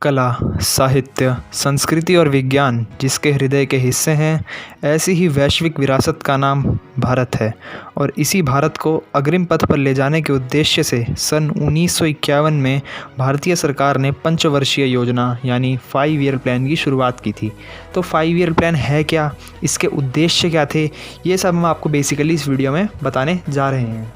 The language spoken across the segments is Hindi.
कला, साहित्य, संस्कृति और विज्ञान जिसके हृदय के हिस्से हैं, ऐसी ही वैश्विक विरासत का नाम भारत है। और इसी भारत को अग्रिम पथ पर ले जाने के उद्देश्य से सन 1951 में भारतीय सरकार ने पंचवर्षीय योजना यानी 5 ईयर प्लान की शुरुआत की थी। तो 5 ईयर प्लान है क्या, इसके उद्देश्य क्या थे, ये सब हम आपको बेसिकली इस वीडियो में बताने जा रहे हैं।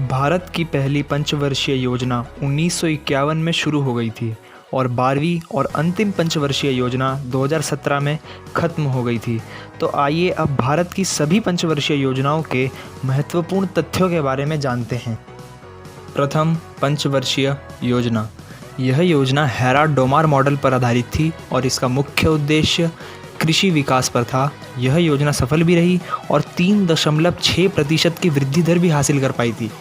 भारत की पहली पंचवर्षीय योजना 1951 में शुरू हो गई थी और 12वीं और अंतिम पंचवर्षीय योजना 2017 में ख़त्म हो गई थी। तो आइए अब भारत की सभी पंचवर्षीय योजनाओं के महत्वपूर्ण तथ्यों के बारे में जानते हैं। प्रथम पंचवर्षीय योजना। यह योजना हेरा-डोमार मॉडल पर आधारित थी और इसका मुख्य उद्देश्य कृषि विकास पर था। यह योजना सफल भी रही और 3.6% की वृद्धि दर भी हासिल कर पाई थी।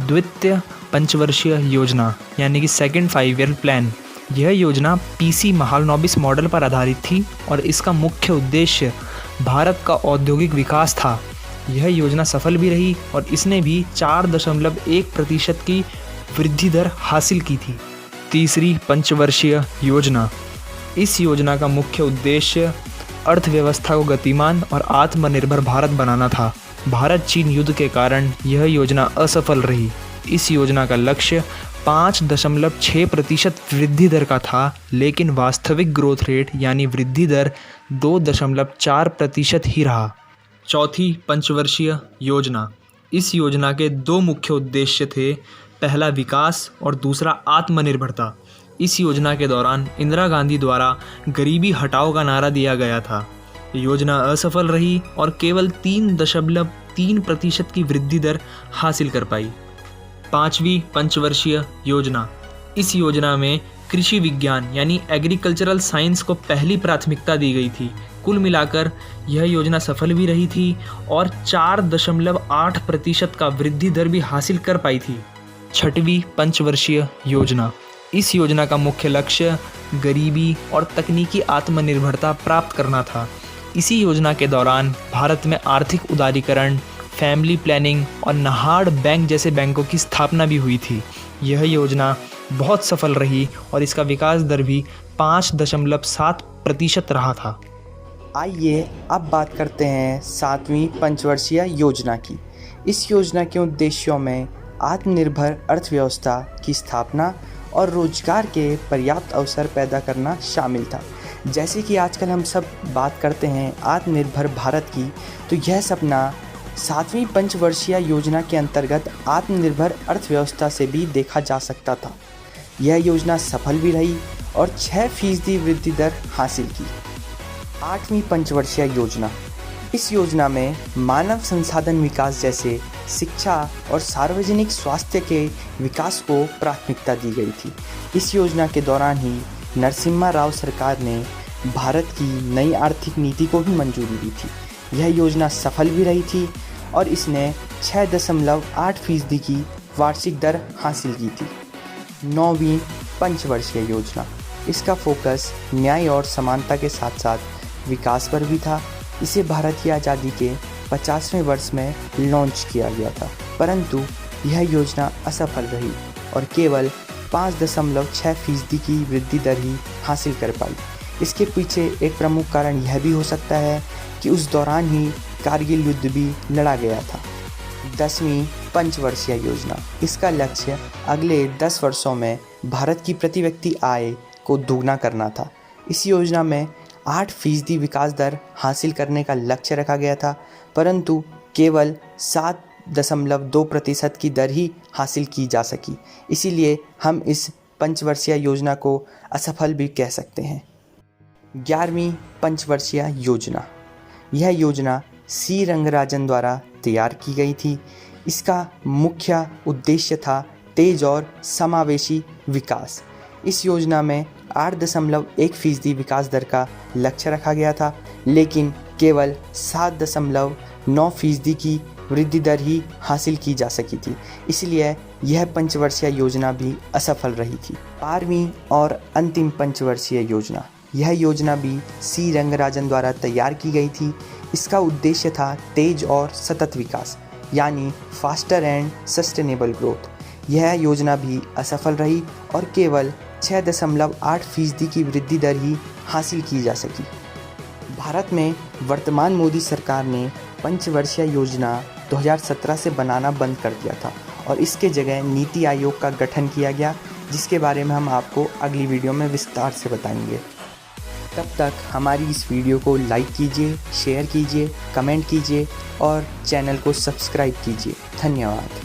द्वितीय पंचवर्षीय योजना यानी कि सेकंड 5 ईयर प्लान। यह योजना पीसी महालनोबिस मॉडल पर आधारित थी और इसका मुख्य उद्देश्य भारत का औद्योगिक विकास था। यह योजना सफल भी रही और इसने भी 4.1% की वृद्धि दर हासिल की थी। तीसरी पंचवर्षीय योजना। इस योजना का मुख्य उद्देश्य अर्थव्यवस्था को गतिमान और आत्मनिर्भर भारत बनाना था। भारत चीन युद्ध के कारण यह योजना असफल रही। इस योजना का लक्ष्य 5.6% वृद्धि दर का था, लेकिन वास्तविक ग्रोथ रेट यानी वृद्धि दर 2.4% ही रहा। चौथी पंचवर्षीय योजना। इस योजना के दो मुख्य उद्देश्य थे, पहला विकास और दूसरा आत्मनिर्भरता। इस योजना के दौरान इंदिरा गांधी द्वारा गरीबी हटाओ का नारा दिया गया था। योजना असफल रही और केवल 3.3% की वृद्धि दर हासिल कर पाई। पांचवी पंचवर्षीय योजना। इस योजना में कृषि विज्ञान यानी एग्रीकल्चरल साइंस को पहली प्राथमिकता दी गई थी। कुल मिलाकर यह योजना सफल भी रही थी और 4.8% का वृद्धि दर भी हासिल कर पाई थी। छठवीं पंचवर्षीय योजना। इस योजना का मुख्य लक्ष्य गरीबी और तकनीकी आत्मनिर्भरता प्राप्त करना था। इसी योजना के दौरान भारत में आर्थिक उदारीकरण, फैमिली प्लानिंग और नाबार्ड बैंक जैसे बैंकों की स्थापना भी हुई थी। यह योजना बहुत सफल रही और इसका विकास दर भी 5.7% रहा था। आइए अब बात करते हैं 7वीं पंचवर्षीय योजना की। इस योजना के उद्देश्यों में आत्मनिर्भर अर्थव्यवस्था की स्थापना और रोजगार के पर्याप्त अवसर पैदा करना शामिल था। जैसे कि आजकल हम सब बात करते हैं आत्मनिर्भर भारत की, तो यह सपना 7वीं पंचवर्षीय योजना के अंतर्गत आत्मनिर्भर अर्थव्यवस्था से भी देखा जा सकता था। यह योजना सफल भी रही और 6% वृद्धि दर हासिल की। 8वीं पंचवर्षीय योजना। इस योजना में मानव संसाधन विकास जैसे शिक्षा और सार्वजनिक स्वास्थ्य के विकास को प्राथमिकता दी गई थी। इस योजना के दौरान ही नरसिम्हा राव सरकार ने भारत की नई आर्थिक नीति को भी मंजूरी दी थी। यह योजना सफल भी रही थी और इसने 6.8% की वार्षिक दर हासिल की थी। 9वीं पंचवर्षीय योजना। इसका फोकस न्याय और समानता के साथ साथ विकास पर भी था। इसे भारत की आज़ादी के 50वें वर्ष में लॉन्च किया गया था, परंतु यह योजना असफल रही और केवल 5.6% की वृद्धि दर ही हासिल कर पाई। इसके पीछे एक प्रमुख कारण यह भी हो सकता है कि उस दौरान ही कारगिल युद्ध भी लड़ा गया था। 10वीं पंचवर्षीय योजना। इसका लक्ष्य अगले 10 वर्षों में भारत की प्रति व्यक्ति आय को दोगुना करना था। इस योजना में 8% विकास दर हासिल करने का लक्ष्य रखा गया था, परंतु केवल 7.2% की दर ही हासिल की जा सकी। इसीलिए हम इस पंचवर्षीय योजना को असफल भी कह सकते हैं। 11वीं पंचवर्षीय योजना। यह योजना सी रंगराजन द्वारा तैयार की गई थी। इसका मुख्य उद्देश्य था तेज और समावेशी विकास। इस योजना में 8.1% विकास दर का लक्ष्य रखा गया था, लेकिन केवल 7.9% की वृद्धि दर ही हासिल की जा सकी थी। इसलिए यह पंचवर्षीय योजना भी असफल रही थी। 12वीं और अंतिम पंचवर्षीय योजना। यह योजना भी सी रंगराजन द्वारा तैयार की गई थी। इसका उद्देश्य था तेज और सतत विकास यानी फास्टर एंड सस्टेनेबल ग्रोथ। यह योजना भी असफल रही और केवल 6.8% की वृद्धि दर ही हासिल की जा सकी। भारत में वर्तमान मोदी सरकार ने पंचवर्षीय योजना 2017 से बनाना बंद कर दिया था और इसके जगह नीति आयोग का गठन किया गया, जिसके बारे में हम आपको अगली वीडियो में विस्तार से बताएंगे। तब तक हमारी इस वीडियो को लाइक कीजिए, शेयर कीजिए, कमेंट कीजिए और चैनल को सब्सक्राइब कीजिए। धन्यवाद।